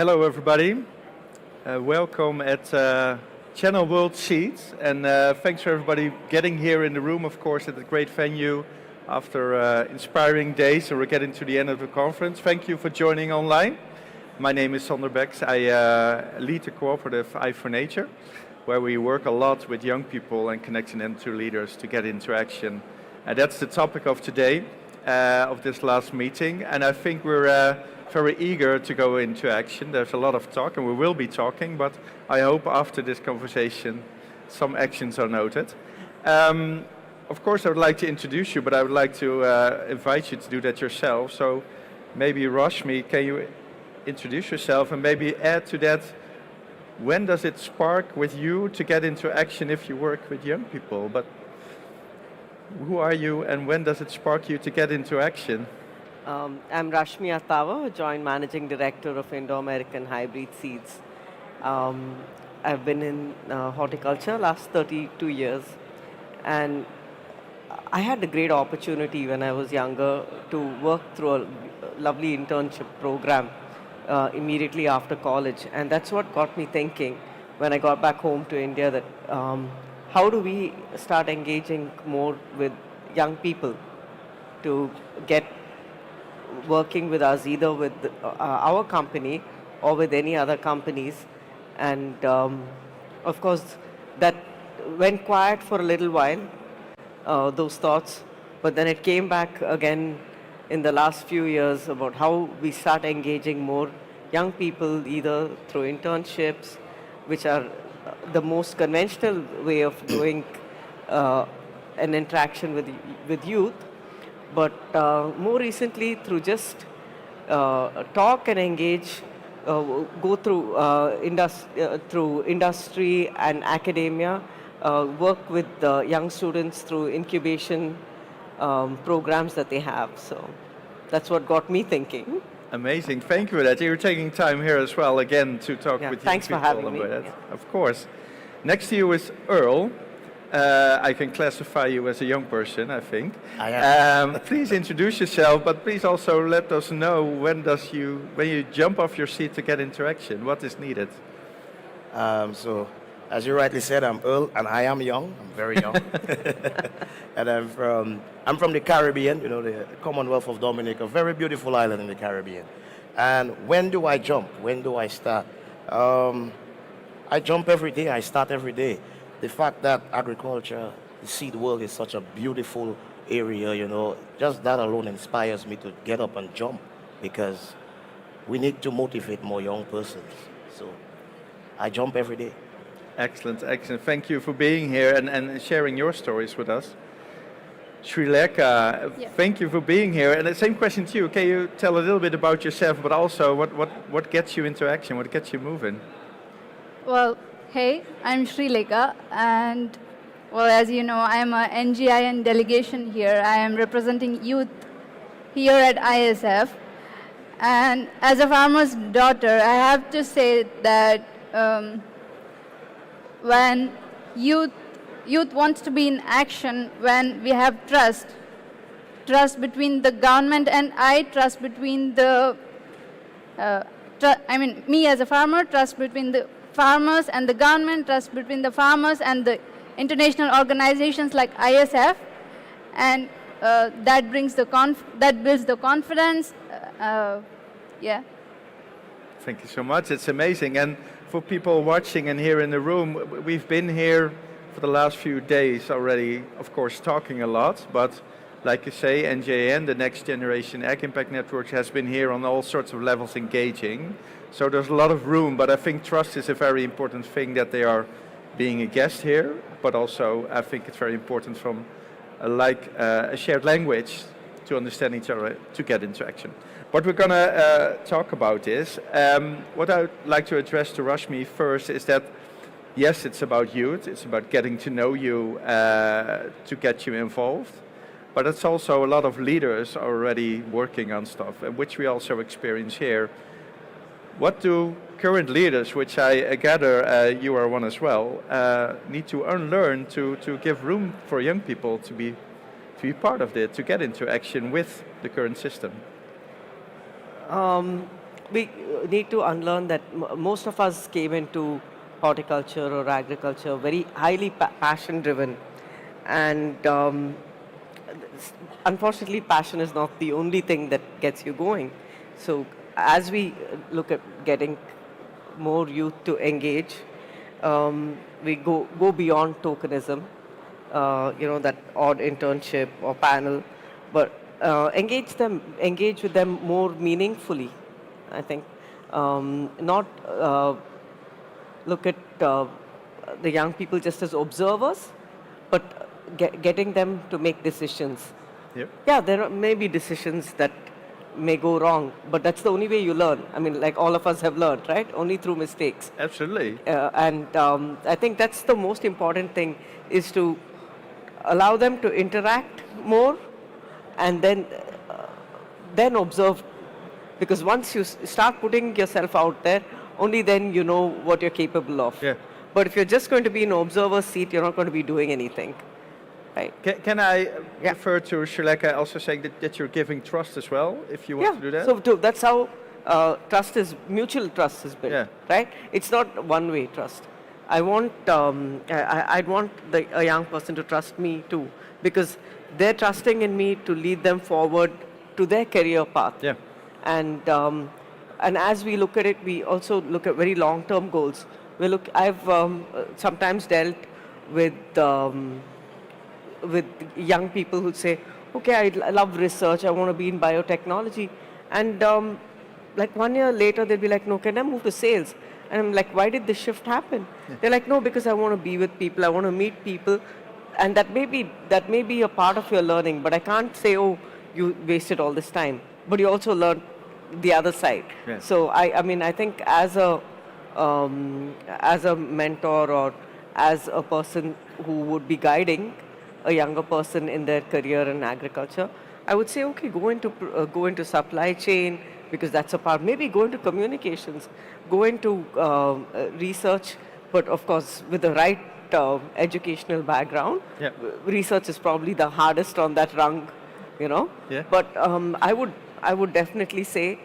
Hello everybody, welcome at Channel World Seeds, and thanks for everybody getting here in the room, of course, at the great venue after inspiring days, and we're getting to the end of the conference. Thank you for joining online. My name is Sander Becks. I lead the cooperative Eye for Nature, where we work a lot with young people and connecting them to leaders to get into action. And that's the topic of today, of this last meeting, and I think we're very eager to go into action. There's a lot of talk, and we will be talking, but I hope after this conversation some actions are noted. Of course, I would like to introduce you, but I would like to invite you to do that yourself. So maybe Rashmi, can you introduce yourself and maybe add to that, when does it spark with you to get into action if you work with young people? But who are you and when does it spark you to get into action? I'm Rashmi Attava, Joint Managing Director of Indo-American Hybrid Seeds. I've been in horticulture last 32 years, and I had a great opportunity when I was younger to work through a lovely internship program immediately after college, and that's what got me thinking when I got back home to India that how do we start engaging more with young people to get working with us, either with our company or with any other companies. And of course, that went quiet for a little while, those thoughts, but then it came back again in the last few years about how we start engaging more young people, either through internships, which are the most conventional way of doing an interaction with youth, but more recently through just talk and engage, go through through industry and academia, work with young students through incubation programs that they have. So that's what got me thinking. Amazing, thank you for that. You're taking time here as well again to talk with young thanks people for having about me. it. Yeah. Of course. Next to you is Earl. I can classify you as a young person, I think. I am. Please introduce yourself, but please also let us know when you jump off your seat to get into action, what is needed? So, as you rightly said, I'm Earl, and I am young. I'm very young. And I'm from the Caribbean, you know, the Commonwealth of Dominica, a very beautiful island in the Caribbean. And when do I jump? When do I start? I jump every day. I start every day. The fact that agriculture, the seed world is such a beautiful area, you know, just that alone inspires me to get up and jump, because we need to motivate more young persons. So I jump every day. Excellent, excellent. Thank you for being here and sharing your stories with us. Sri Lanka, thank you for being here. And the same question to you. Can you tell a little bit about yourself, but also what gets you into action, what gets you moving? Well, hey, I'm Sri Lanka, and well, as you know, I'm a NGIN delegation here. I am representing youth here at ISF. And as a farmer's daughter, I have to say that when youth wants to be in action, when we have trust between the government and trust between the, me as a farmer, trust between the farmers and the government, trust between the farmers and the international organizations like ISF, and that builds the confidence. Yeah. Thank you so much. It's amazing. And for people watching and here in the room, we've been here for the last few days already, of course, talking a lot, but like you say, NGIN, the Next Generation Ag Impact Network, has been here on all sorts of levels engaging. So there's a lot of room, but I think trust is a very important thing, that they are being a guest here, but also I think it's very important from a shared language to understand each other, to get into action. What we're going to talk about is, what I would like to address to Rashmi first is that, yes, it's about youth, it's about getting to know you to get you involved, but it's also a lot of leaders already working on stuff, which we also experience here. What do current leaders, which I gather you are one as well, need to unlearn to give room for young people to be part of it, to get into action with the current system? we need to unlearn that most of us came into horticulture or agriculture very highly passion driven, and unfortunately passion is not the only thing that gets you going. So as we look at getting more youth to engage, we go beyond tokenism, that odd internship or panel, but engage with them more meaningfully, I think. Not look at the young people just as observers, but getting them to make decisions. Yep. Yeah, there may be decisions that may go wrong, but that's the only way you learn. I mean, like all of us have learned, right? Only through mistakes. Absolutely. And I think that's the most important thing, is to allow them to interact more, and then observe. Because once you start putting yourself out there, only then you know what you're capable of. Yeah. But if you're just going to be in an observer's seat, you're not going to be doing anything. Right. Can I refer to Srileka also saying that you're giving trust as well, if you want to do that? So that's how mutual trust is built, right? It's not one-way trust. I'd want a young person to trust me too, because they're trusting in me to lead them forward to their career path. Yeah. And as we look at it, we also look at very long-term goals. I've sometimes dealt with young people who say, okay, I love research, I want to be in biotechnology. And like 1 year later, they'll be like, no, can I move to sales? And I'm like, why did this shift happen? Yeah. They're like, no, because I want to be with people, I want to meet people. And that may be a part of your learning, but I can't say, oh, you wasted all this time. But you also learned the other side. Yeah. So I think as a mentor, or as a person who would be guiding a younger person in their career in agriculture, I would say, okay, go into supply chain, because that's a part. Maybe go into communications, go into research, but of course with the right educational background. Yeah. Research is probably the hardest on that rung, Yeah. But I would definitely say,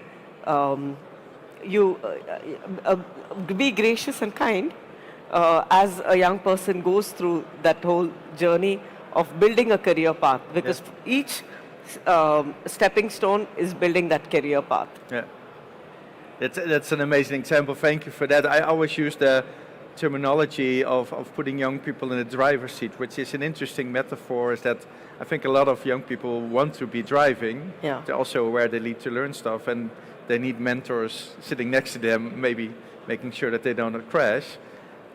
be gracious and kind as a young person goes through that whole journey of building a career path, because each stepping stone is building that career path. Yeah, that's an amazing example. Thank you for that. I always use the terminology of putting young people in the driver's seat, which is an interesting metaphor, is that I think a lot of young people want to be driving. Yeah. They're also aware they need to learn stuff, and they need mentors sitting next to them, maybe making sure that they don't crash.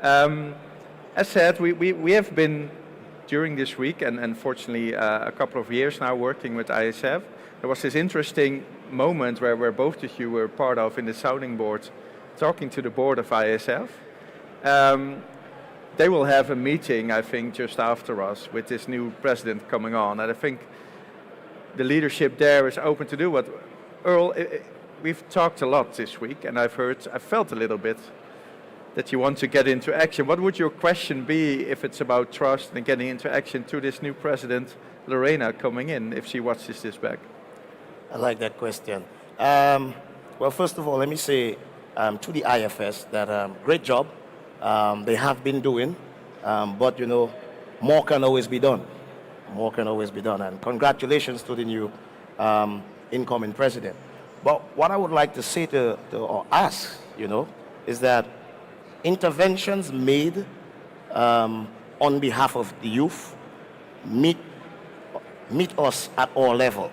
As said, we have been, during this week, and unfortunately a couple of years now, working with ISF. There was this interesting moment where both of you were part of in the sounding board, talking to the board of ISF. They will have a meeting, I think, just after us, with this new president coming on. And I think the leadership there is open to do what. Earl, we've talked a lot this week, and I felt a little bit that you want to get into action. What would your question be if it's about trust and getting into action to this new president, Lorena, coming in, if she watches this back? I like that question. Well, first of all, let me say to the IFS that great job. They have been doing, but more can always be done. More can always be done, and congratulations to the new incoming president. But what I would like to say or ask, is that interventions made on behalf of the youth meet us at our level.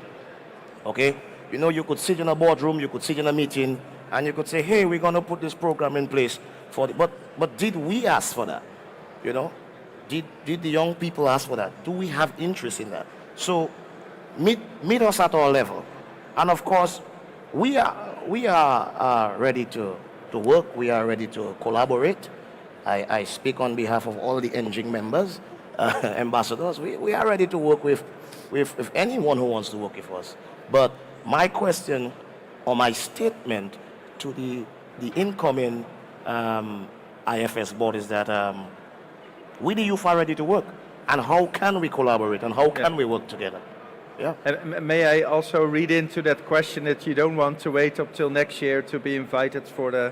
Okay? You could sit in a boardroom, you could sit in a meeting, and you could say, hey, we're going to put this program in place but did we ask for that? Did the young people ask for that? Do we have interest in that? So meet us at our level. And of course, we are ready to work. We are ready to collaborate. I speak on behalf of all the NGIN members, ambassadors. We are ready to work with anyone who wants to work with us. But my question or my statement to the incoming IFS board is that we the youth are ready to work. And how can we collaborate and how can we work together? Yeah. And may I also read into that question that you don't want to wait up till next year to be invited for the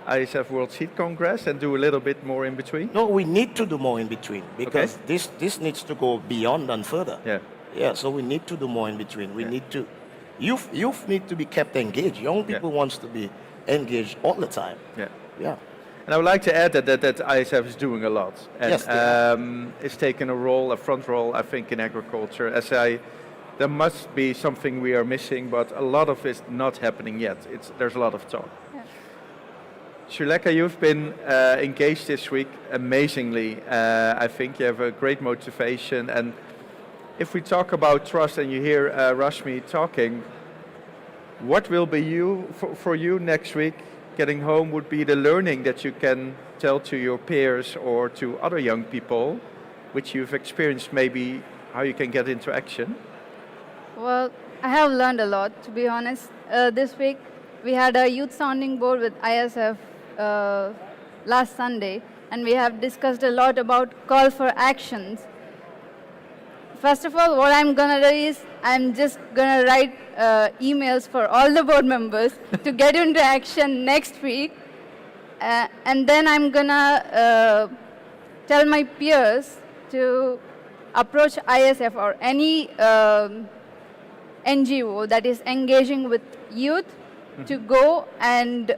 ISF World Seed Congress and do a little bit more in between? No, we need to do more in between because this needs to go beyond and further. Yeah. Yeah, so we need to do more in between. We need to, youth need to be kept engaged. Young people wants to be engaged all the time. Yeah. Yeah. And I would like to add that ISF is doing a lot. And Yes, it's taken a front role, I think, in agriculture. There must be something we are missing, but a lot of it is not happening yet. There's a lot of talk. Yeah. Srileka, you've been engaged this week amazingly. I think you have a great motivation. And if we talk about trust and you hear Rashmi talking, what will be for you next week getting home would be the learning that you can tell to your peers or to other young people, which you've experienced, maybe how you can get into action? Well, I have learned a lot, to be honest. This week, we had a youth sounding board with ISF last Sunday, and we have discussed a lot about call for actions. First of all, what I'm going to do is I'm just going to write emails for all the board members to get into action next week. And then I'm going to tell my peers to approach ISF or any NGO that is engaging with youth to go and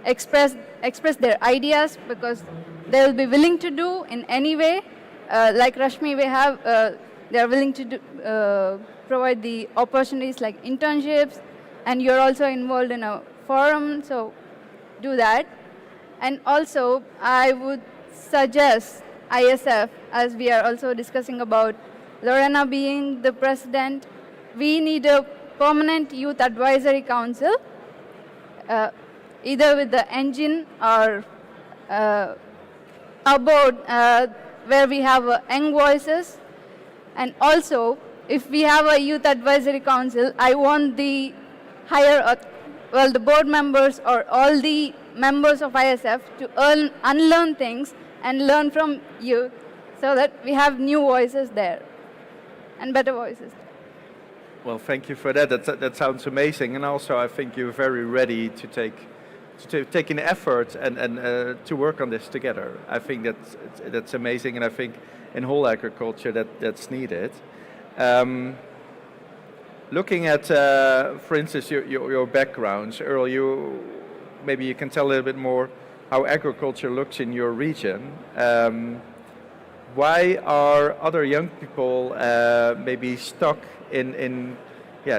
express their ideas, because they will be willing to do in any way. Like Rashmi, they are willing to provide the opportunities like internships, and you're also involved in a forum, so do that. And also, I would suggest ISF, as we are also discussing about Lorena being the president, we need a permanent youth advisory council, either with the NGIN or a board where we have young voices. And also, if we have a youth advisory council, I want the the board members or all the members of ISF to unlearn things and learn from youth, so that we have new voices there and better voices. Well, thank you for that. That sounds amazing. And also, I think you're very ready to take an effort and to work on this together. I think that's amazing, and I think in whole agriculture that's needed. Looking at, for instance, your backgrounds, Earl, maybe you can tell a little bit more how agriculture looks in your region. Why are other young people maybe stuck in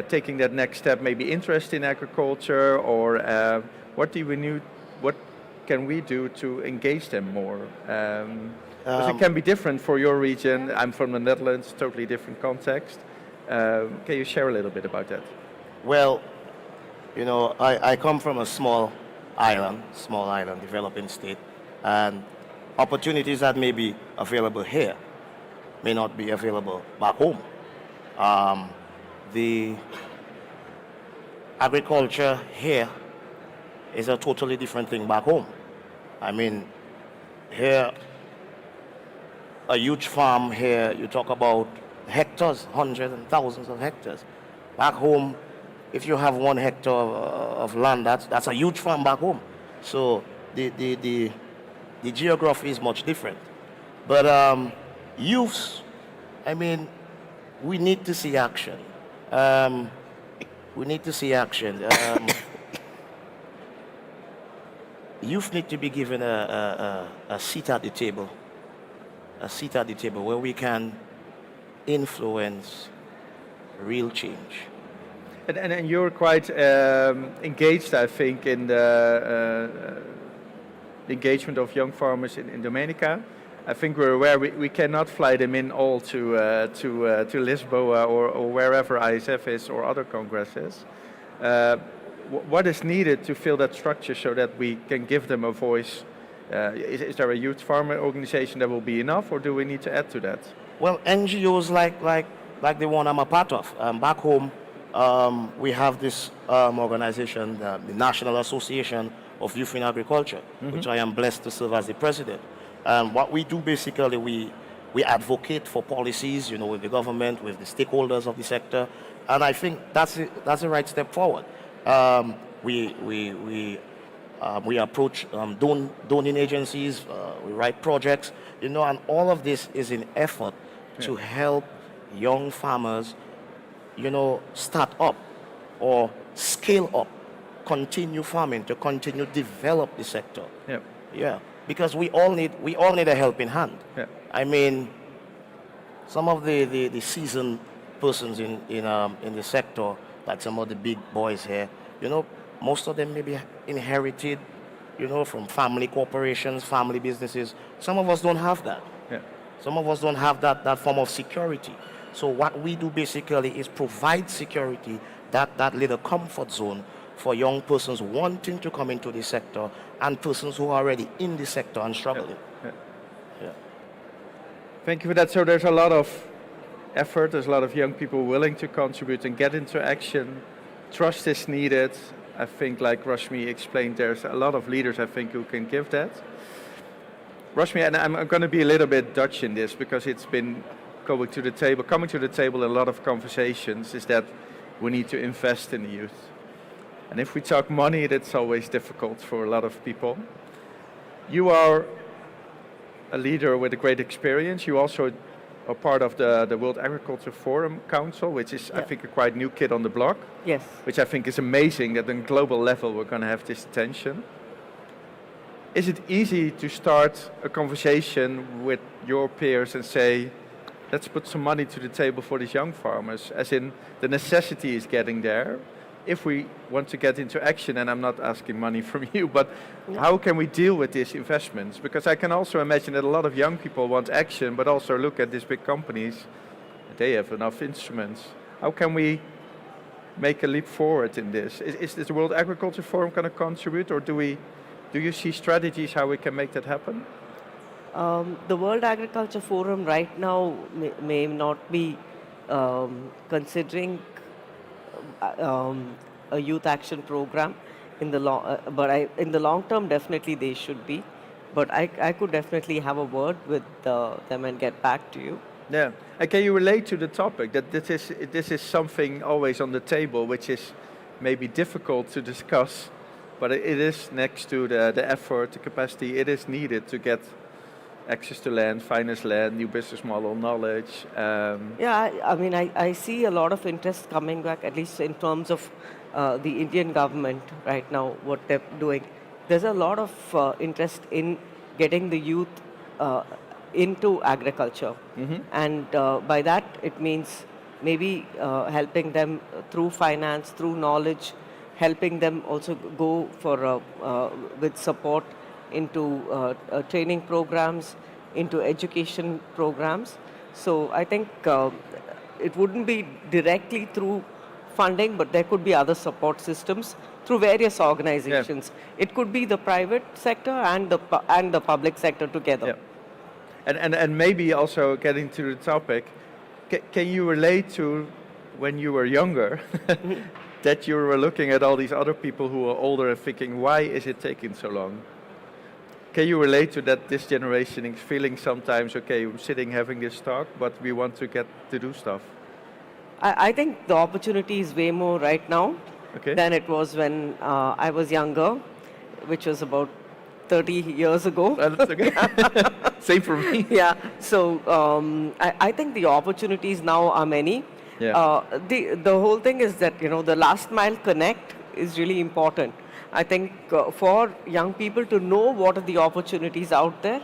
taking that next step, maybe interest in agriculture, or what can we do to engage them more? Because it can be different for your region. I'm from the Netherlands, totally different context. Can you share a little bit about that? Well, I come from a small island, developing state, and opportunities that may be available here may not be available back home. The agriculture here is a totally different thing back home. I mean, here, a huge farm here, you talk about hectares, hundreds and thousands of hectares. Back home, if you have 1 hectare of land, that's a huge farm back home. So the geography is much different. But youths, I mean, we need to see action. We need to see action. Youth need to be given a seat at the table. A seat at the table where we can influence real change. And you're quite engaged, I think, in the engagement of young farmers in Dominica. I think we're aware we cannot fly them in all to Lisboa or wherever ISF is or other congresses. What is needed to fill that structure so that we can give them a voice? Is there a youth farmer organization that will be enough, or do we need to add to that? Well, NGOs like the one I'm a part of. Back home, we have this organization, the National Association of Youth in Agriculture, which I am blessed to serve as the president. What we do basically, we advocate for policies, with the government, with the stakeholders of the sector, and I think that's the right step forward. We approach donor agencies, we write projects, and all of this is an effort to help young farmers, start up or scale up, continue farming, to continue develop the sector. Yeah. Yeah, because we all need a helping hand. Yeah. I mean, some of the seasoned persons in the sector, like some of the big boys here, most of them maybe inherited, from family corporations, family businesses. Some of us don't have that. Yeah. Some of us don't have that form of security. So what we do basically is provide security, that little comfort zone for young persons wanting to come into the sector and persons who are already in the sector and struggling. Yeah. Yeah. Thank you for that. So there's a lot of effort, there's a lot of young people willing to contribute and get into action. Trust is needed. I think, like Rashmi explained, there's a lot of leaders, I think, who can give that. Rashmi, and I'm going to be a little bit Dutch in this because it's been coming to the table in a lot of conversations, is that we need to invest in the youth. And if we talk money, that's always difficult for a lot of people. You are a leader with a great experience. You also are part of the World Agriculture Forum Council, which is, I think, a quite new kid on the block. Yes. Which I think is amazing that on global level we're going to have this attention. Is it easy to start a conversation with your peers and say, let's put some money to the table for these young farmers, as in the necessity is getting there? If we want to get into action, and I'm not asking money from you, but how can we deal with these investments? Because I can also imagine that a lot of young people want action, but also look at these big companies, they have enough instruments. How can we make a leap forward in this? Is the World Agriculture Forum going to contribute, or do you see strategies how we can make that happen? The World Agriculture Forum right now may not be considering a youth action program in the in the long term, definitely they should be. But I could definitely have a word with them and get back to you. Yeah, and can you relate to the topic that this is something always on the table, which is maybe difficult to discuss, but it is next to the effort, the capacity. It is needed to get access to land, finance land, new business model, knowledge. Yeah, I mean, I see a lot of interest coming back, at least in terms of the Indian government right now, what they're doing. There's a lot of interest in getting the youth into agriculture. Mm-hmm. And by that, it means maybe helping them through finance, through knowledge, helping them also go for with support into training programs, into education programs. So I think it wouldn't be directly through funding, but there could be other support systems through various organizations. Yeah. It could be the private sector and the public sector together. Yeah. And maybe also getting to the topic, can you relate to when you were younger that you were looking at all these other people who are older and thinking, why is it taking so long? Can you relate to that this generation is feeling sometimes, okay, I'm sitting having this talk, but we want to get to do stuff? I think the opportunity is way more right now than it was when I was younger, which was about 30 years ago. That's okay. Same for me. Yeah, so I think the opportunities now are many. Yeah. The whole thing is that, the last mile connect is really important. I think for young people to know what are the opportunities out there,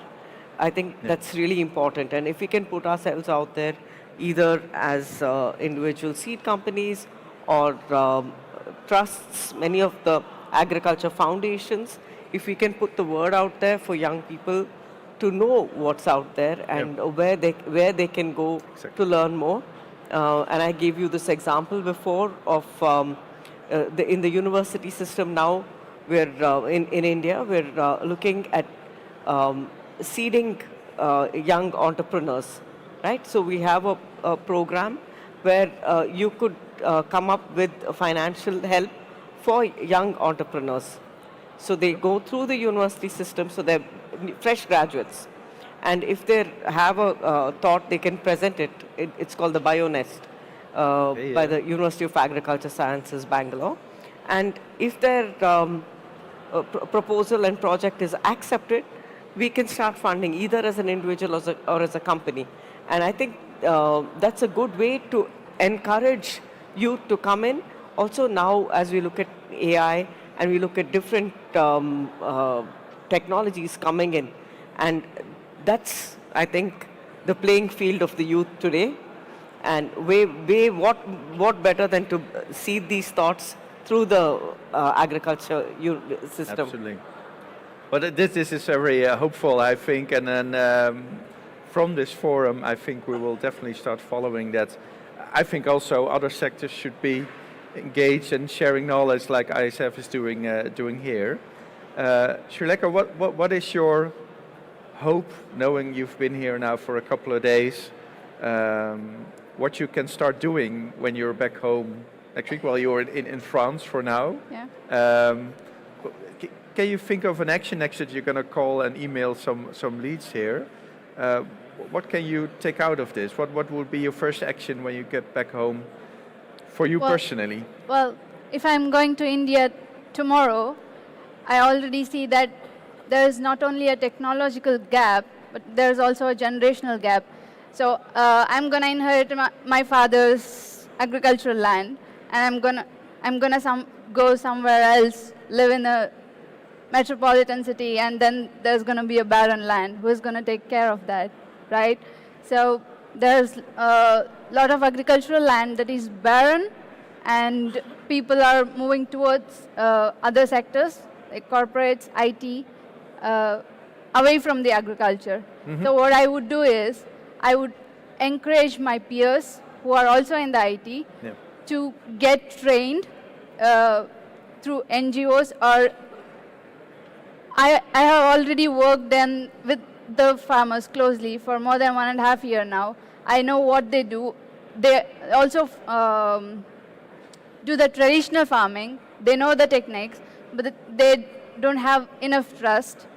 I think that's really important. And if we can put ourselves out there, either as individual seed companies or trusts, many of the agriculture foundations, if we can put the word out there for young people to know what's out there and where they can go to learn more. And I gave you this example before of in the university system now, we're in India, we're looking at seeding young entrepreneurs, right? So we have a program where you could come up with financial help for young entrepreneurs. So they go through the university system, so they're fresh graduates. And if they have a thought, they can present it. It's called the BioNest by the University of Agriculture Sciences, Bangalore. And if their proposal and project is accepted, we can start funding either as an individual or as a company. And I think that's a good way to encourage youth to come in. Also now, as we look at AI and we look at different technologies coming in, and that's, I think, the playing field of the youth today. And what better than to seed these thoughts through the agriculture system. Absolutely. But this is very hopeful, I think, and then from this forum, I think we will definitely start following that. I think also other sectors should be engaged and sharing knowledge like ISF is doing here. Srileka, what is your hope, knowing you've been here now for a couple of days, what you can start doing when you're back home next week? Well, you're in France for now. Yeah. Can you think of an action next that you're going to call and email some leads here? What can you take out of this? What would be your first action when you get back home for you personally? Well, if I'm going to India tomorrow, I already see that there is not only a technological gap, but there's also a generational gap. So I'm going to inherit my father's agricultural land, and I'm gonna go somewhere else, live in a metropolitan city, and then there's going to be a barren land. Who's going to take care of that, right? So there's a lot of agricultural land that is barren, and people are moving towards other sectors, like corporates, IT, away from the agriculture. Mm-hmm. So what I would do is, I would encourage my peers who are also in the IT to get trained through NGOs, or I have already worked with the farmers closely for more than 1.5 years now. I know what they do. They also do the traditional farming. They know the techniques, but they don't have enough trust,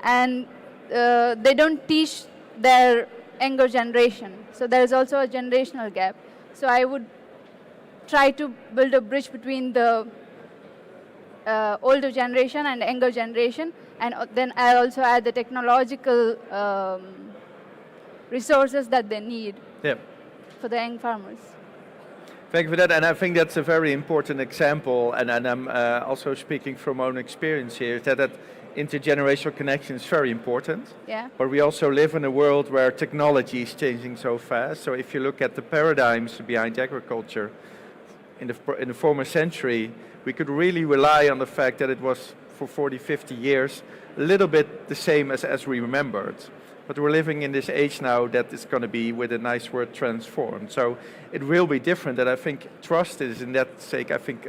and they don't teach their younger generation. So there is also a generational gap. So I would try to build a bridge between the older generation and younger generation, and then I also add the technological resources that they need for the young farmers. Thank you for that, and I think that's a very important example, and I'm also speaking from my own experience here, that intergenerational connection is very important. Yeah. But we also live in a world where technology is changing so fast. So if you look at the paradigms behind agriculture in the former century, we could really rely on the fact that it was for 40, 50 years a little bit the same as we remembered. But we're living in this age now that is going to be, with a nice word, transformed. So it will be different, and I think trust is, in that sake, I think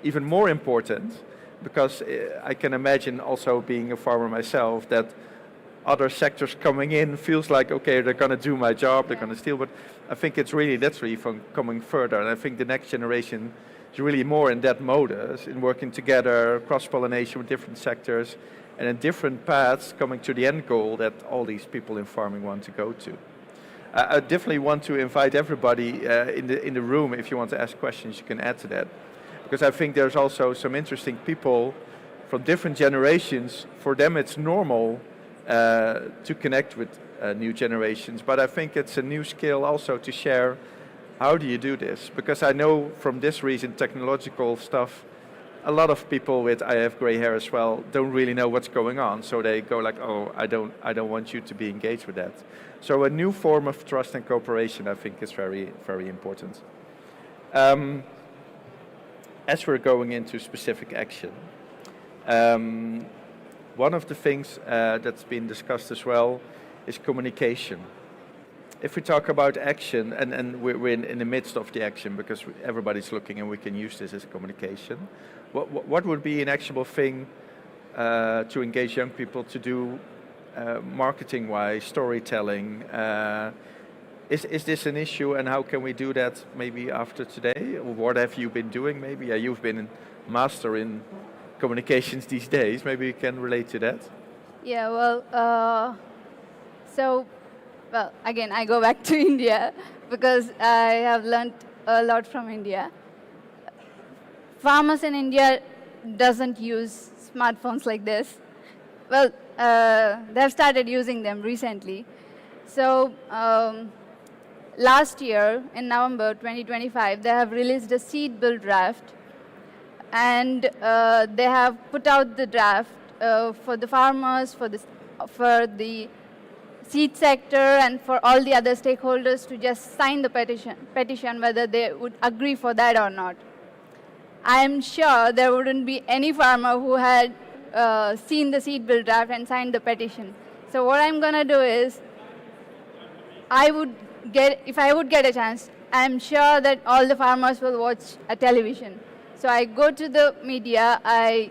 even more important, because I can imagine, also being a farmer myself, that other sectors coming in feels like, okay, they're going to do my job, they're going to steal, but I think it's really, that's really from coming further, and I think the next generation is really more in that modus, in working together, cross-pollination with different sectors, and in different paths coming to the end goal that all these people in farming want to go to. I definitely want to invite everybody in the room. If you want to ask questions, you can add to that, because I think there's also some interesting people from different generations. For them, it's normal to connect with new generations, but I think it's a new skill also to share. How do you do this? Because I know from this reason, technological stuff, a lot of people with, I have gray hair as well, don't really know what's going on. So they go like, oh, I don't want you to be engaged with that. So a new form of trust and cooperation, I think, is very, very important. As we're going into specific action, one of the things that's been discussed as well is communication. If we talk about action, and we're in the midst of the action because everybody's looking and we can use this as communication, what would be an actionable thing to engage young people to do marketing-wise, storytelling? Is this an issue, and how can we do that maybe after today? Or what have you been doing maybe? You've been a master in communications these days. Maybe you can relate to that. Yeah, well, So, well, again, I go back to India because I have learned a lot from India. Farmers in India doesn't use smartphones like this. Well, they've started using them recently. So last year, in November 2025, they have released a seed bill draft, and they have put out the draft for the farmers, for the seed sector, and for all the other stakeholders to just sign the petition whether they would agree for that or not. I am sure there wouldn't be any farmer who had seen the seed bill draft and signed the petition. So what I'm going to do is, if I would get a chance, I'm sure that all the farmers will watch a television. So I go to the media, I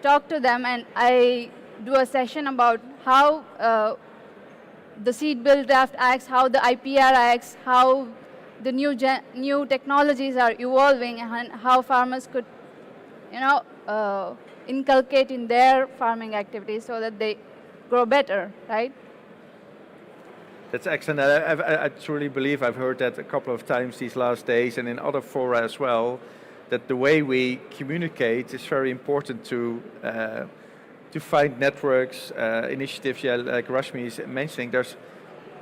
talk to them, and I do a session about how the seed bill draft acts, how the IPR acts, how the new technologies are evolving, and how farmers could, inculcate in their farming activities so that they grow better, right? That's excellent. I truly believe I've heard that a couple of times these last days and in other fora as well, that the way we communicate is very important to find networks, initiatives, like Rashmi is mentioning. There's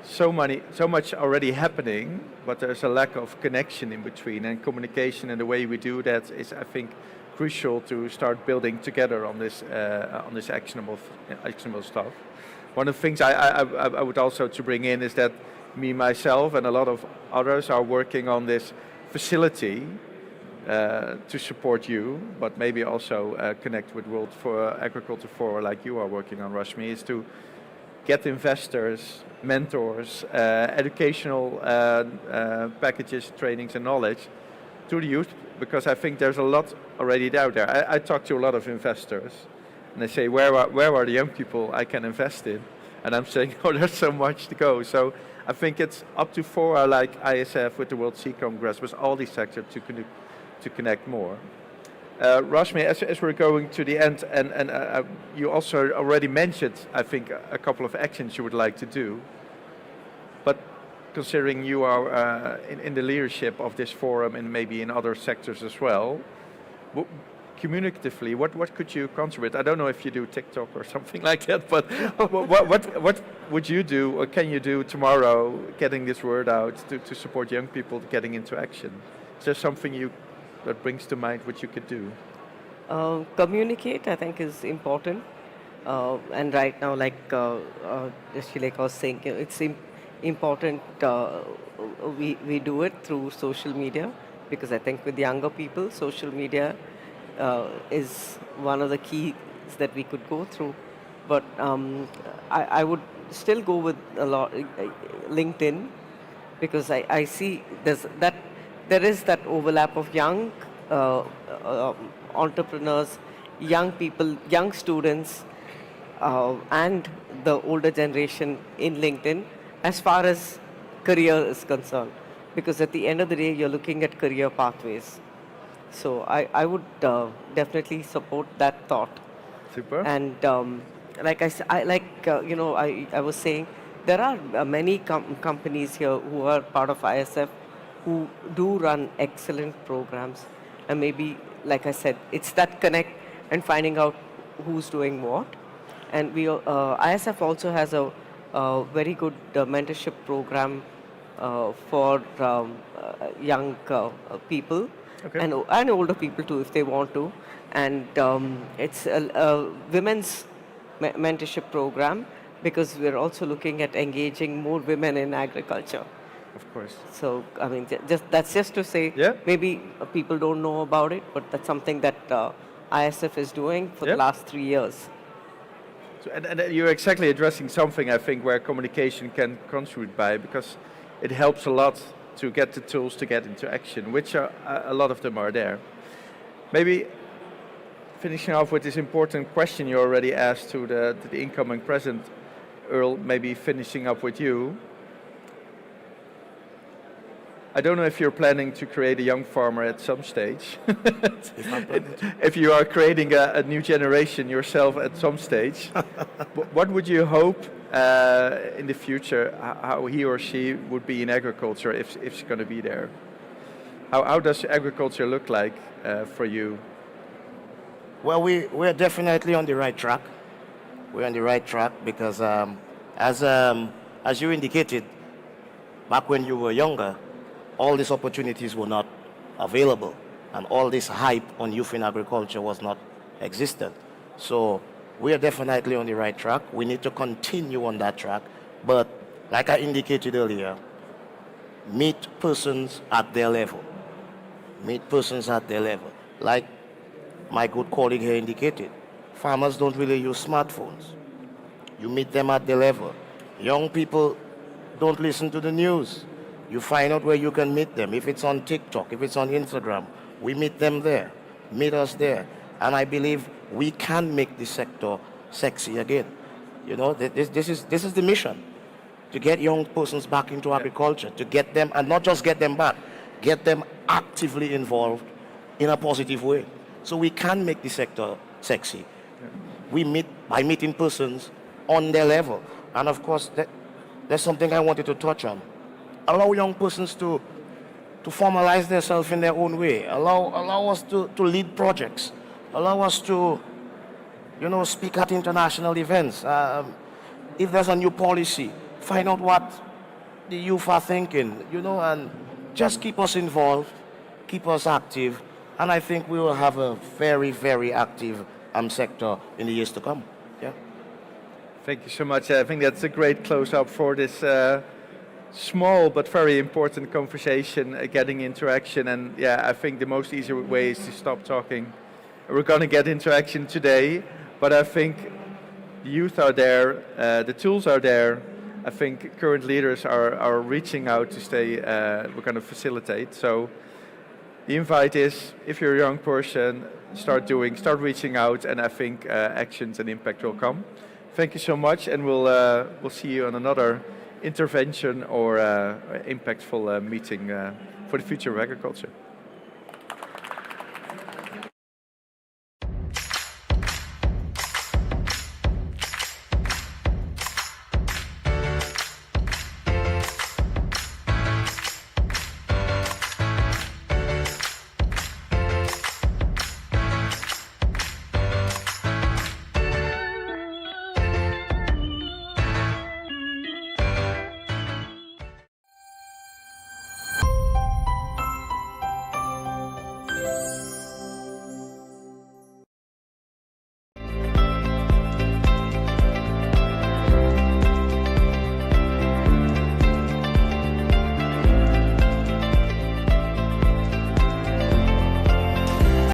so much already happening, but there's a lack of connection in between, and communication, and the way we do that is, I think, crucial to start building together on this actionable stuff. One of the things I would also to bring in is that me, myself, and a lot of others are working on this facility to support you, but maybe also connect with World for Agriculture Forum, like you are working on, Rashmi, is to get investors, mentors, educational packages, trainings, and knowledge to the youth, because I think there's a lot already out there. I talk to a lot of investors, and they say, where are the young people I can invest in? And I'm saying, oh, there's so much to go. So I think it's up to fora like ISF with the World Sea Congress, with all these sectors to connect more. Rashmi, as we're going to the end, and you also already mentioned, I think, a couple of actions you would like to do. But considering you are in the leadership of this forum and maybe in other sectors as well, communicatively, what could you contribute? I don't know if you do TikTok or something like that, but what would you do or can you do tomorrow getting this word out to support young people getting into action? Is there something that brings to mind what you could do? Communicate, I think, is important. And right now, like Shileka was saying, it's important we do it through social media, because I think with younger people, social media is one of the keys that we could go through. But I would still go with a lot LinkedIn, because I see there is that overlap of young entrepreneurs, young people, young students, and the older generation in LinkedIn as far as career is concerned. Because at the end of the day, you're looking at career pathways. So I would definitely support that thought. Super. And like I was saying, there are many companies here who are part of ISF who do run excellent programs. And maybe, like I said, it's that connect and finding out who's doing what. And ISF also has a very good mentorship program for young people. Okay. And older people too, if they want to. And it's a women's mentorship program, because we're also looking at engaging more women in agriculture. Of course. So, I mean, that's just to say, maybe people don't know about it, but that's something that ISF is doing for the last 3 years. So, and you're exactly addressing something, I think, where communication can contribute by, because it helps a lot to get the tools to get into action, which are a lot of them are there. Maybe finishing off with this important question you already asked to the incoming president, Earl, maybe finishing up with you. I don't know if you're planning to create a young farmer at some stage. If you are creating a new generation yourself at some stage, what would you hope in the future, how he or she would be in agriculture if she's going to be there. How does agriculture look like for you? Well, we're definitely on the right track. We're on the right track because, as you indicated, back when you were younger, all these opportunities were not available, and all this hype on youth in agriculture was not existent. So we are definitely on the right track. We need to continue on that track. But like I indicated earlier, meet persons at their level. Meet persons at their level. Like my good colleague here indicated, farmers don't really use smartphones. You meet them at their level. Young people don't listen to the news. You find out where you can meet them. If it's on TikTok, if it's on Instagram, we meet them there. Meet us there. And I believe we can make this sector sexy again. You know, this is the mission, to get young persons back into agriculture, to get them, and not just get them back, get them actively involved in a positive way. So we can make the sector sexy. We meet by meeting persons on their level. And of course, there's something I wanted to touch on. Allow young persons to formalize themselves in their own way. Allow us to lead projects. Allow us to, speak at international events. If there's a new policy, find out what the youth are thinking, and just keep us involved, keep us active, and I think we will have a very, very active sector in the years to come. Yeah. Thank you so much. I think that's a great close-up for this small but very important conversation, getting interaction. And yeah, I think the most easy way is to stop talking. We're going to get interaction today, but I think the youth are there, the tools are there. I think current leaders are reaching out to stay, we're going to facilitate. So the invite is, if you're a young person, start reaching out, and I think actions and impact will come. Thank you so much, and we'll see you on another intervention or impactful meeting for the future of agriculture.